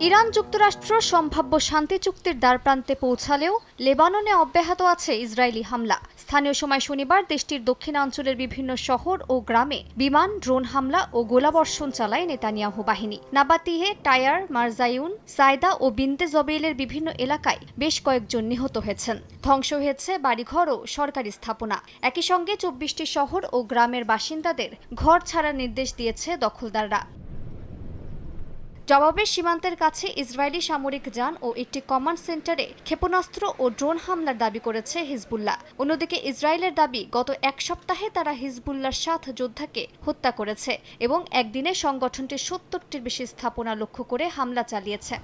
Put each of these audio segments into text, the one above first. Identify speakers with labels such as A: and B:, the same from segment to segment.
A: Iran যুক্তরাষ্ট্র সম্ভাব্য শান্তি চুক্তির দ্বারপ্রান্তে পৌঁছালেও লেবাননে অব্যাহত আছে ইসরায়েলি হামলা। স্থানীয় সময় শনিবার দেশটির দক্ষিণাঞ্চলের বিভিন্ন শহর ও গ্রামে বিমান, ড্রোন হামলা ও গোলাবর্ষণ চালায় নেতানিয়াহু বাহিনী। নাবাতিহে, টায়ার, মারজাইউন, সায়দা ও বিনতে জবেইলের বিভিন্ন এলাকায় বেশ কয়েকজন নিহত হয়েছেন। ধ্বংস হয়েছে বাড়িঘর ও সরকারি স্থাপনা। একই সঙ্গে 24টি শহর ও গ্রামের বাসিন্দাদের ঘর ছাড়ার নির্দেশ দিয়েছে দখলদাররা। জবাবে সীমান্তের কাছে ইসরায়েলি সামরিক যান ও একটি কমান্ড সেন্টারে ক্ষেপণাস্ত্র ও ড্রোন হামলার দাবি করেছে হিজবুল্লাহ। অন্যদিকে ইসরায়েলের দাবি, গত এক সপ্তাহে তারা হিজবুল্লাহর 7 যোদ্ধাকে হত্যা করেছে এবং একদিনে সংগঠনটির 70টির বেশি স্থাপনা লক্ষ্য করে হামলা চালিয়েছে।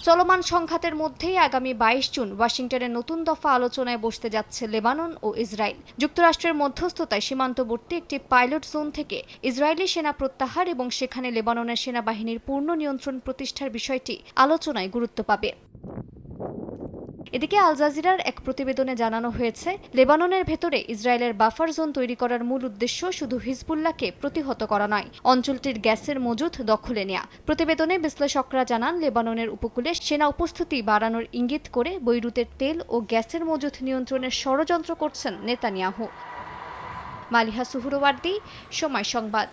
A: চলমান সংঘাতের মধ্যেই আগামী 22 জুন ওয়াশিংটনে নতুন দফা আলোচনায় বসতে যাচ্ছে লেবানন ও ইসরায়েল। যুক্তরাষ্ট্রের মধ্যস্থতায় সীমান্তবর্তী একটি পাইলট জোন থেকে ইসরায়েলি সেনা প্রত্যাহার এবং সেখানে লেবাননের সেনাবাহিনীর পূর্ণ নিয়ন্ত্রণ প্রতিষ্ঠার বিষয়টি আলোচনায় গুরুত্ব পাবে। এদিকে আল জাজিরার এক প্রতিবেদনে জানানো হয়েছে, লেবাননের ভেতরে ইসরায়েলের বাফার জোন তৈরি করার মূল উদ্দেশ্য শুধু হিজবুল্লাহকে প্রতিহত করা নয়, অঞ্চলটির গ্যাসের মজুত দখলে নেয়া। প্রতিবেদনে বিশ্লেষকরা জানান, লেবাননের উপকূলে সেনা উপস্থিতি বাড়ানোর ইঙ্গিত করে বৈরুতের তেল ও গ্যাসের মজুত নিয়ন্ত্রণের ষড়যন্ত্র করছেন নেতানিয়াহু। মালিহা সুহরওয়ার্দী, সময় সংবাদ।